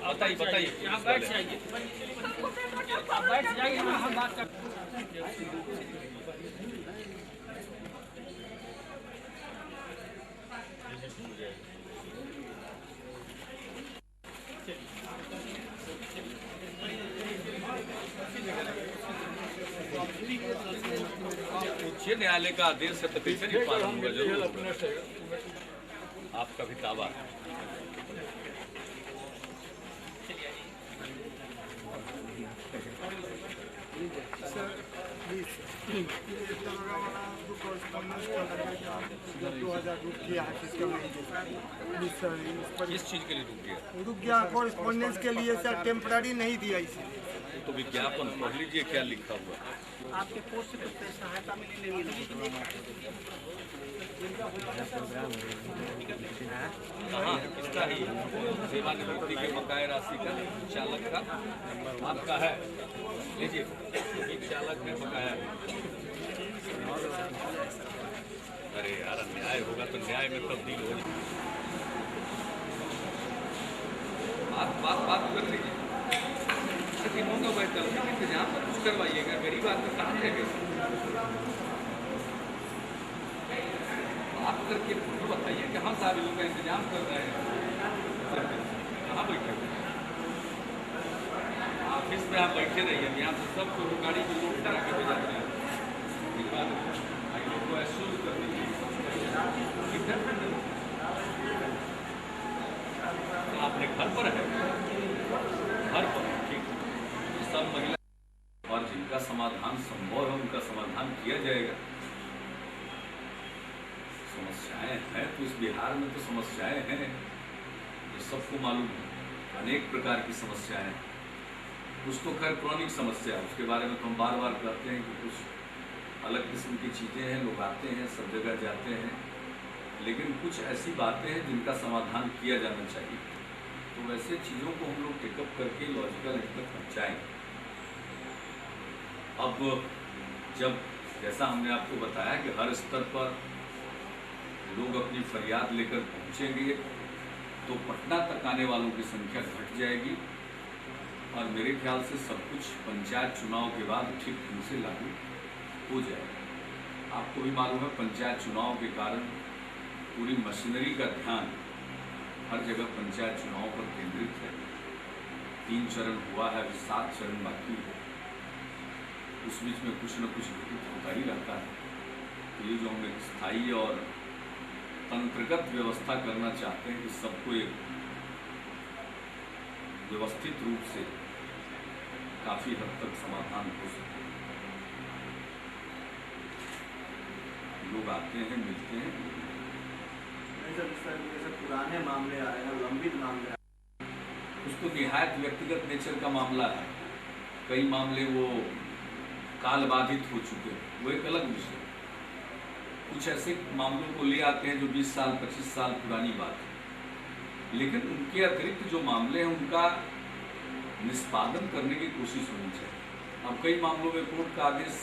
बताइए बताइए, यहाँ बैठ जाइए, बैठ जाइए, हम बात कर। उच्च न्यायालय का आदेश है तो कैसे नहीं पालन होगा? जरूर आपका भी दावा है। किस चीज के लिए रुक गया? कॉरेस्पॉन्डेंस के लिए सर, टेम्पररी नहीं दिया इसे। तो विज्ञापन पढ़ लीजिए क्या लिखा हुआ। आपके पोस्ट से कुछ सहायता मिलेगी। हाँ, इसका ही सेवानिवृत्ति के बकाया राशि का चालक का आपका है, लीजिए। चालक में बकाया है। अरे यार, अन्याय होगा तो न्याय में तब्दील हो जाए। बात कर लीजिए। तीनों का वैकल्पिक इंतजाम पर कुछ करवाइएगा। गरीब आदमी कहाँ जाएगा? बात करके फोटो बताइए कि हाँ साहब लोग का इंतजाम कर रहे हैं। कहाँ बैठे हुए? ऑफिस में आप बैठे रहिए। यहाँ से सबको गाड़ी की लोड करा के भेजाते हैं। लोग को एश्योर कर दीजिए। तो आपने घर पर है? घर पर ठीक। सब महिला और जिनका समाधान संभव है उनका समाधान किया जाएगा। समस्याएं हैं तो इस बिहार में तो समस्याएं हैं, ये सबको मालूम है। अनेक प्रकार की समस्याएं हैं। कुछ तो खैर क्रॉनिक समस्या है, उसके बारे में तो हम बार बार कहते हैं कि कुछ अलग किस्म की चीज़ें हैं। लोग आते हैं, सब जगह जाते हैं, लेकिन कुछ ऐसी बातें हैं जिनका समाधान किया जाना चाहिए। तो वैसे चीज़ों को हम लोग टेकअप करके लॉजिकल एंड तक पहुँचाएंगे। अब जब जैसा हमने आपको बताया कि हर स्तर पर लोग अपनी फरियाद लेकर पहुंचेंगे तो पटना तक आने वालों की संख्या घट जाएगी और मेरे ख्याल से सब कुछ पंचायत चुनाव के बाद ठीक ढंग से लागू हो जाएगा। आपको भी मालूम है पंचायत चुनाव के कारण पूरी मशीनरी का ध्यान हर जगह पंचायत चुनाव पर केंद्रित है। 3 चरण हुआ है, अभी 7 चरण बाकी है। उस बीच में कुछ न कुछ घटित होता ही रहता है। तो ये जो हम एक स्थायी और तंत्रगत व्यवस्था करना चाहते हैं कि सबको एक व्यवस्थित रूप से काफ़ी हद तक समाधान हो सके। लोग आते हैं, मिलते हैं। जैसे पुराने मामले आ रहे हैं, लंबित मामले आ रहे हैं, उसको निहायत व्यक्तिगत नेचर का मामला है। कई मामले वो काल बाधित हो चुके हैं, वो एक अलग विषय। कुछ ऐसे मामलों को ले आते हैं जो 20 साल 25 साल पुरानी बात है, लेकिन उनके अतिरिक्त जो मामले हैं उनका निष्पादन करने की कोशिश होनी चाहिए। अब कई मामलों में कोर्ट का आदेश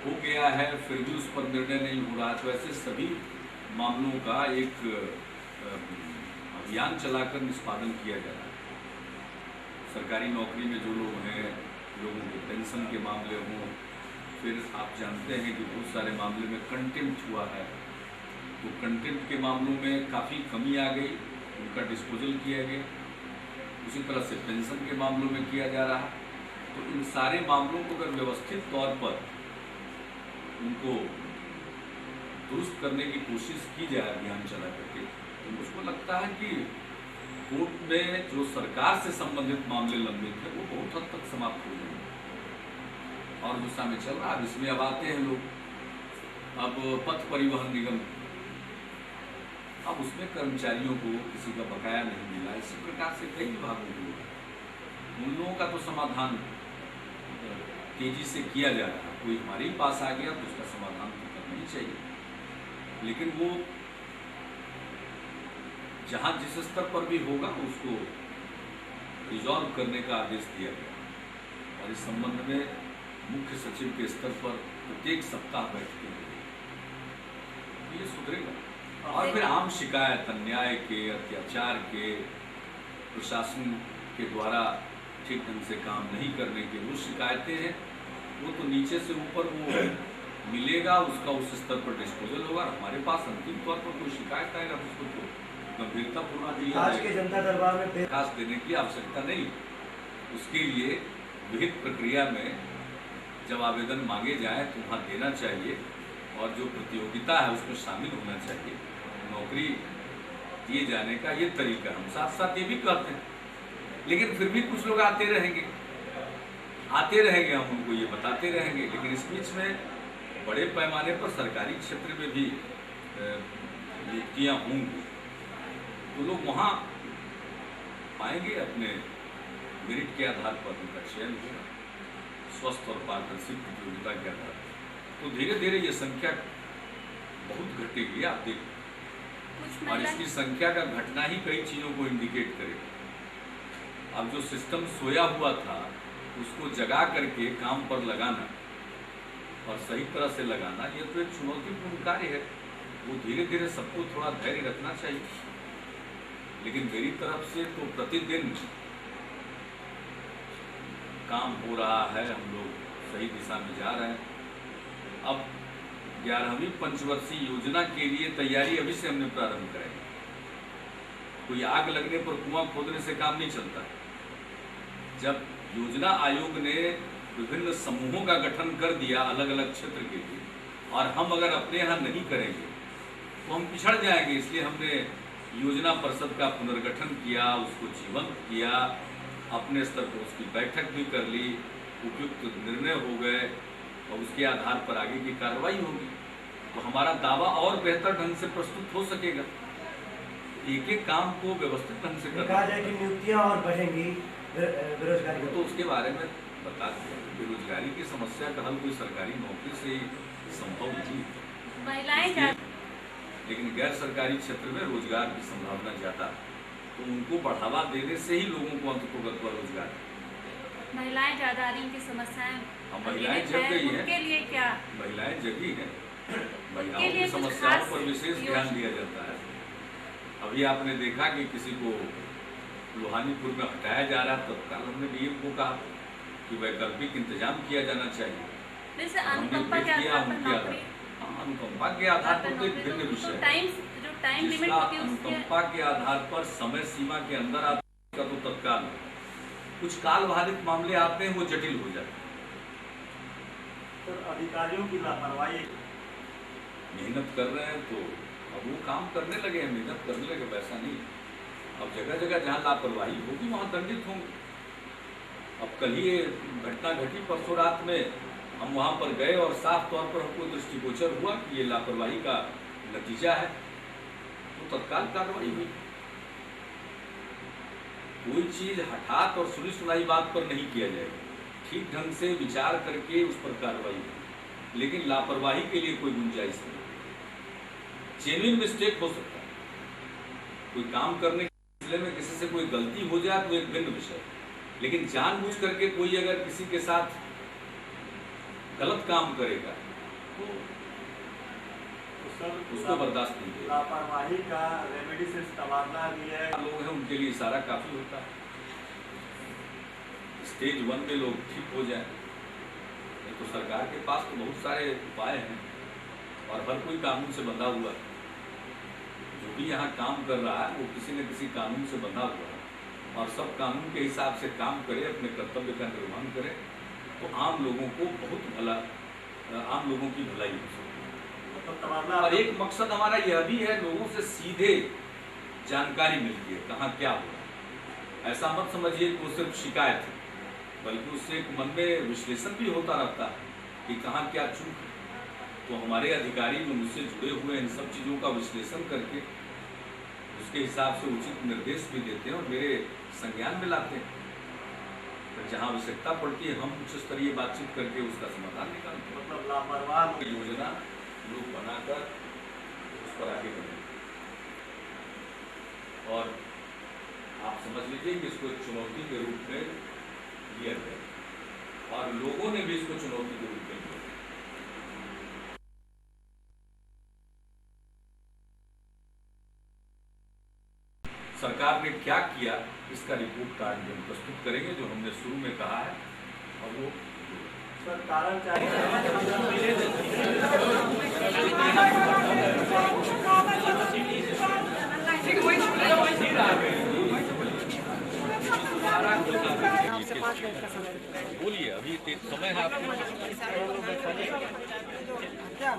हो गया है, फिर भी उस पर निर्णय नहीं हो रहा, तो ऐसे सभी मामलों का एक अभियान चलाकर निष्पादन किया जा रहा है। सरकारी नौकरी में जो लोग हैं, लोगों के पेंशन के मामले हों, फिर आप जानते हैं कि बहुत सारे मामले में कंटेम्प्ट हुआ है, तो कंटेम्प्ट के मामलों में काफ़ी कमी आ गई, उनका डिस्पोजल किया गया। उसी तरह से पेंशन के मामलों में किया जा रहा है। तो इन सारे मामलों को अगर व्यवस्थित तौर पर उनको दुरुस्त करने की कोशिश की जाए अभियान चला करके, तो मुझको लगता है कि कोर्ट में जो सरकार से संबंधित मामले लंबित है वो बहुत हद तक समाप्त हो जाएंगे। और गुस्सा में चल रहा है, इसमें अब आते हैं लोग। अब पथ परिवहन निगम, अब उसमें कर्मचारियों को किसी का बकाया नहीं मिला, इसी प्रकार से कई विभागों को उन लोगों का तो समाधान तेजी से किया जा रहा है। कोई हमारे पास आ गया तो उसका समाधान तो करना ही चाहिए, लेकिन वो जहाँ जिस स्तर पर भी होगा उसको रिजॉल्व करने का आदेश दिया गया। और इस संबंध में मुख्य सचिव के स्तर पर प्रत्येक सप्ताह बैठकें होंगी। सुधरेगा। और फिर आम शिकायत अन्याय के, अत्याचार के, प्रशासन के द्वारा ठीक ढंग से काम नहीं करने के वो शिकायतें हैं, वो तो नीचे से ऊपर वो मिलेगा, उसका उस स्तर पर डिस्पोजल होगा। हमारे पास अंतिम तौर पर कोई शिकायत आएगा तो उसको तो गंभीरतापूर्वक लिया आज के जनता दरबार में खास देने की आवश्यकता नहीं। उसके लिए विहित प्रक्रिया में जब आवेदन मांगे जाए तो वहाँ देना चाहिए, और जो प्रतियोगिता है उसमें शामिल होना चाहिए। नौकरी दिए जाने का ये तरीका, हम साथ साथ ये भी कहते हैं, लेकिन फिर भी कुछ लोग आते रहेंगे, हम उनको ये बताते रहेंगे। लेकिन इस बीच में बड़े पैमाने पर सरकारी क्षेत्र में भी नियुक्तियाँ होंगी तो लोग वहाँ पाएंगे अपने मेरिट के आधार पर उनका चयन होगा, स्वस्थ और पारदर्शी प्रतियोगिता के आधार पर। तो धीरे धीरे ये संख्या बहुत घटेगी, आप देखो। और इसकी संख्या का घटना ही कई चीज़ों को इंडिकेट करेगा। अब जो सिस्टम सोया हुआ था उसको जगा करके काम पर लगाना और सही तरह से लगाना, ये तो एक चुनौतीपूर्ण कार्य है। वो धीरे धीरे सबको थोड़ा धैर्य रखना चाहिए। लेकिन मेरी तरफ से तो प्रतिदिन काम हो रहा है, हम लोग सही दिशा में जा रहे हैं। अब 11वीं पंचवर्षीय योजना के लिए तैयारी अभी से हमने प्रारंभ कराई। कोई आग लगने पर कुआं खोदने से काम नहीं चलता। जब योजना आयोग ने विभिन्न समूहों का गठन कर दिया अलग अलग क्षेत्र के लिए, और हम अगर अपने यहाँ नहीं करेंगे तो हम पिछड़ जाएंगे। इसलिए हमने योजना परिषद का पुनर्गठन किया, उसको जीवंत किया, अपने स्तर पर उसकी बैठक भी कर ली, उपयुक्त निर्णय हो गए और उसके आधार पर आगे की कार्रवाई होगी तो हमारा दावा और बेहतर ढंग से प्रस्तुत हो सकेगा। एक एक काम को व्यवस्थित ढंग से कहा जाए कि नियुक्तियां और बढ़ेंगी बेरोजगारी, तो उसके बारे में बता दें। बेरोजगारी की समस्या का हल कोई सरकारी नौकरी से संभव नहीं। महिलाएं लेकिन गैर सरकारी क्षेत्र में रोजगार की संभावना ज़्यादा, तो उनको बढ़ावा देने से ही लोगों को अंततोगत्वा रोजगार। महिलाएं ज़्यादा आ रही, उनकी समस्याएं महिलाएं जग गई हैं, उनके लिए क्या? महिलाएं जगी हैं, महिलाओं की समस्याओं पर विशेष ध्यान दिया जाता है। अभी आपने देखा कि किसी को लोहानीपुर में हटाया जा रहा, तत्काल हमने डीएम को कहा कि वैकल्पिक इंतजाम किया जाना चाहिए। जैसे अनुकंपा के आधार पर नौकरी, अनुकंपा के आधार पर तो एक भिन्न विषय है। जो टाइम लिमिट होती है उसके अनुकंपा के आधार पर समय सीमा के अंदर आपका तो तत्काल, कुछ काल बाधित मामले आते हैं वो जटिल हो जाते हैं। तो अधिकारियों की लापरवाही, मेहनत कर रहे हैं तो अब वो काम करने लगे हैं, मेहनत करने लगे, वैसा नहीं। अब जगह जगह जहाँ लापरवाही होगी वहाँ दंडित होंगे। अब कल ही ये घटना घटी, परसों रात में हम वहाँ पर गए और साफ तौर पर हमको दृष्टिगोचर हुआ कि ये लापरवाही का नतीजा है, तो तत्काल कार्रवाई हुई। कोई चीज हठात और सुनी सुनाई बात पर नहीं किया जाएगा, ठीक ढंग से विचार करके उस पर कार्रवाई हो। लेकिन लापरवाही के लिए कोई गुंजाइश नहीं। जेन्युइन मिस्टेक हो सकता है, कोई काम करने के सिलसिले में किसी से कोई गलती हो जाए तो एक भिन्न विषय, लेकिन जानबूझ करके कोई अगर किसी के साथ गलत काम करेगा तो उसको बर्दाश्त नहीं करेगा। लापरवाही का रेमेडी से तबादला भी है। लोग हैं उनके लिए इशारा काफी होता है। स्टेज 1 में लोग ठीक हो जाए तो सरकार के पास तो बहुत सारे उपाय हैं और हर कोई कानून से बंधा हुआ है। जो भी यहाँ काम कर रहा है वो किसी न किसी कानून से बंधा हुआ है और सब कानून के हिसाब से काम करे, अपने कर्तव्य का निर्वहन करे तो आम लोगों को बहुत भला, आम लोगों की भलाई हो सकती है। और एक मकसद हमारा यह भी है, लोगों से सीधे जानकारी मिलती है कहाँ क्या हो रहा है। ऐसा मत समझिए कि वो सिर्फ शिकायत है, बल्कि उससे एक मन में विश्लेषण भी होता रहता है कि कहाँ क्या चूक है। तो हमारे अधिकारी जो मुझसे जुड़े हुए इन सब चीज़ों का विश्लेषण करके उसके हिसाब से उचित निर्देश भी देते हैं और मेरे संज्ञान में लाते हैं। तो जहाँ आवश्यकता पड़ती है हम उच्च स्तरीय बातचीत करके उसका समाधान निकालते हैं। मतलब लापरवाह योजना लोग बनाकर उस पर आगे बढ़े और आप समझ लीजिए कि इसको एक चुनौती के रूप में लिया गया और लोगों ने भी इसको चुनौती के रूप में लिया। सरकार ने क्या किया इसका रिपोर्ट कार्ड भी हम प्रस्तुत करेंगे, जो हमने शुरू में कहा है। और वो सर कारण चाहिए बोलिए, अभी समय है आपके क्या?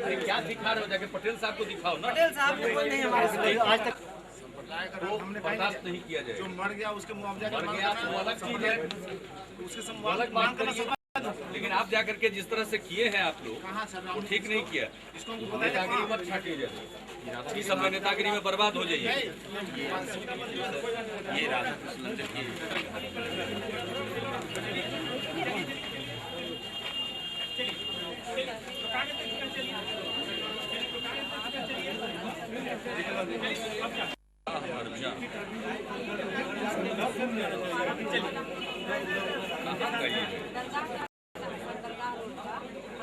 अरे क्या दिखा रहे हो? जाके पटेल साहब को दिखाओ ना। पटेल साहब को कोई नहीं हमारे आज तक बर्दाश्त नहीं किया जाए। जो मर गया उसके मुआवजा मर गया तो अलग चीज है, उसके अलग बात करिए। लेकिन आप जाकर के जिस तरह से किए हैं आप लोग, कहाँ सर वो ठीक नहीं किया। इसको नेतागिरी मत छाटिए जैसे, इस समय नेतागिरी में बर्बाद हो जाइए। ये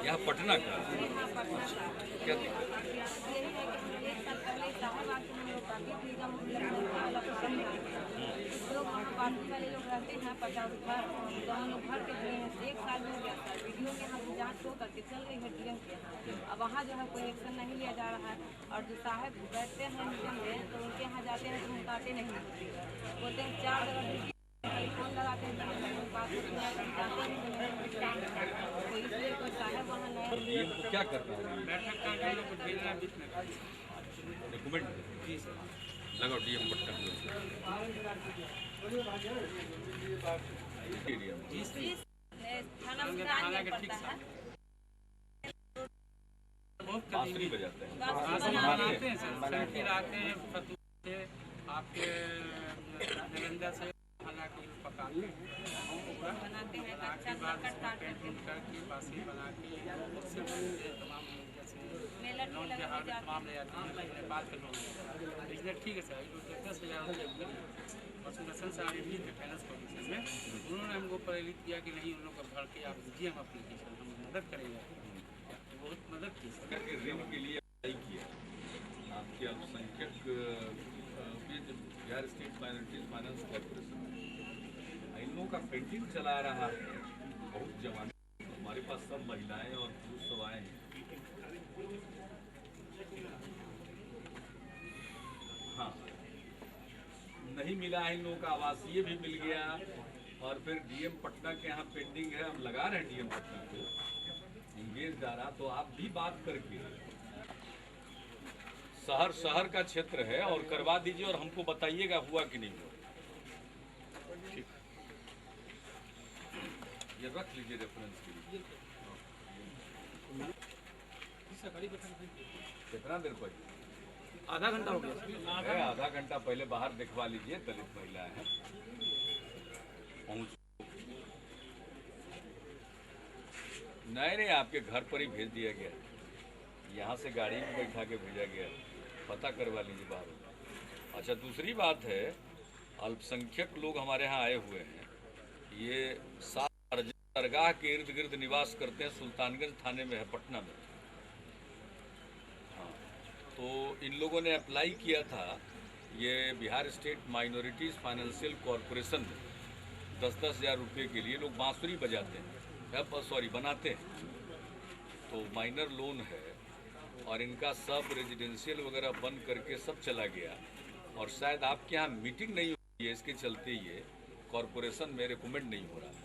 यहाँ पटना का क्या दिक्कत है? पार्टी वाले लोग रहते हैं 50 घर, तो हम लोग घर के 1 साल में हो गया था। वीडियो के यहाँ जाँच हो करके चल रही है डीएम के यहाँ। अब वहाँ जो है कोई एक्शन नहीं लिया जा रहा है। और जो साहब बैठते हैं मीटिंग में, तो उनके यहाँ जाते हैं तो हम काटे नहीं बोलते हैं 4 जगह फोन लगाते हैं, बात तो इसलिए कोई साहब वहाँ नहीं। क्या करना है? डॉक्यूमेंट लगाओ डीएम पटना थाना में जाना पड़ता है। बांसुरी बजाते हैं। बनाते हैं सर, साइकिल आते हैं फतू से आपके नरेंद्र से हालांकि पकाते हैं, बनाते हैं बना के बाद उसको पेंटिंग करके बासी बना के उससे बनते हैं। तमाम लोग जैसे लोन के हाल में तमाम ले जाते हैं, नेपाल के लोग बिजनेस ठीक है सर, 10,000 और सुदर्शन साहब भी थे फाइनेंस कमीशन में, उन्होंने हमको प्रेरित किया कि नहीं उन लोग को भर के आप दीजिए, हम एप्लीकेशन हम मदद करेंगे। बहुत मदद की सरकार के ऋण के लिए अप्लाई किया। आपके अल्पसंख्यक Bihar state minorities finance corporation इन लोगों का पेंटिंग चला रहा है बहुत जमाने। हमारे पास सब महिलाएं और पुरुष सब आए हैं। हाँ, नहीं मिला है इन लोगों का, आवासीय भी मिल गया। और फिर डीएम पटना के यहाँ पेंडिंग है, हम लगा रहे हैं डीएम पटना को इंगेज द्वारा। तो आप भी बात करके, शहर का क्षेत्र है और करवा दीजिए और हमको बताइएगा हुआ कि नहीं हुआ। ठीक, ये रख लीजिए रेफरेंस के लिए। कितना देर पहले? आधा घंटा हो गया। आधा घंटा पहले बाहर दिखवा लीजिए। दलित महिला है, पहुँच नहीं आपके घर पर ही भेज दिया गया, यहाँ से गाड़ी में बैठा के भेजा गया। पता करवा लीजिए बाहर। अच्छा, दूसरी बात है, अल्पसंख्यक लोग हमारे यहाँ आए हुए हैं। ये 7 दरगाह के इर्द गिर्द निवास करते हैं, सुल्तानगंज थाने में है, पटना में। हाँ, तो इन लोगों ने अप्लाई किया था ये Bihar state minorities financial corporation में 10-10 हज़ार रुपये के लिए। लोग बांसुरी बजाते हैं, बनाते हैं। तो माइनर लोन है और इनका सब रेजिडेंशियल वगैरह बंद करके सब चला गया। और शायद आपके यहाँ मीटिंग नहीं हो रही है, इसके चलते ये कॉरपोरेशन में रिकमेंड नहीं हो रहा।